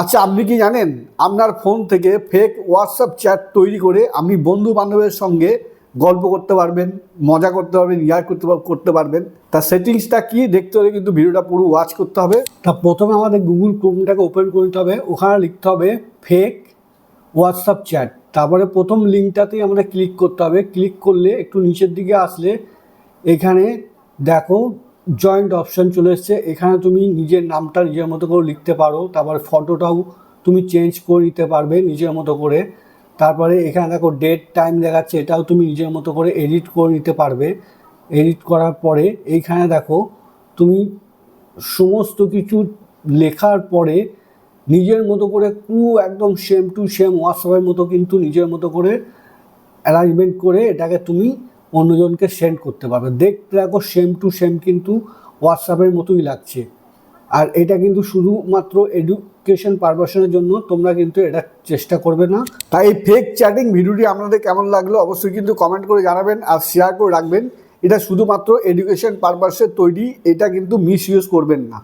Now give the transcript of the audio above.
আচ্ছা, আপনি কি জানেন আপনার ফোন থেকে ফেক হোয়াটসঅ্যাপ চ্যাট তৈরি করে আপনি বন্ধু বান্ধবের সঙ্গে গল্প করতে পারবেন, মজা করতে পারবেন, ইয়ার করতে পারবেন। তার সেটিংসটা কি দেখতে হলে কিন্তু ভিডিওটা পুরো ওয়াচ করতে হবে। তা প্রথমে আমাদের গুগল ক্রোমটাকে ওপেন করে নিতে হবে, ওখানে লিখতে হবে ফেক হোয়াটসঅ্যাপ চ্যাট। তারপরে প্রথম লিঙ্কটাতেই আমাদের ক্লিক করতে হবে। ক্লিক করলে একটু নিচের দিকে আসলে এখানে দেখো জয়েন্ট অপশান চলে এসছে। এখানে তুমি নিজের নামটা নিজের মতো করে লিখতে পারো, তারপরে ফটোটাও তুমি চেঞ্জ করে নিতে পারবে নিজের মতো করে। তারপরে এখানে দেখো ডেট টাইম দেখাচ্ছে, এটাও তুমি নিজের মতো করে এডিট করে নিতে পারবে। এডিট করার পরে এইখানে দেখো তুমি সমস্ত কিছু লেখার পরে নিজের মতো করে পুরো একদম সেম টু সেম হোয়াটসঅ্যাপের মতো কিন্তু নিজের মতো করে অ্যারেঞ্জমেন্ট করে এটাকে তুমি অন্যজনকে সেন্ড করতে পারবে। দেখতে দেখো সেম টু সেম কিন্তু হোয়াটসঅ্যাপের মতোই লাগছে। আর এটা কিন্তু শুধুমাত্র এডুকেশন পারপাসের জন্য, তোমরা কিন্তু এটা চেষ্টা করবে না। তাই এই ফেক চ্যাটিং ভিডিওটি আপনাদের কেমন লাগলো অবশ্যই কিন্তু কমেন্ট করে জানাবেন আর শেয়ার করে রাখবেন। এটা শুধুমাত্র এডুকেশন পারপাসে তৈরি, এটা কিন্তু মিস ইউজ করবেন না।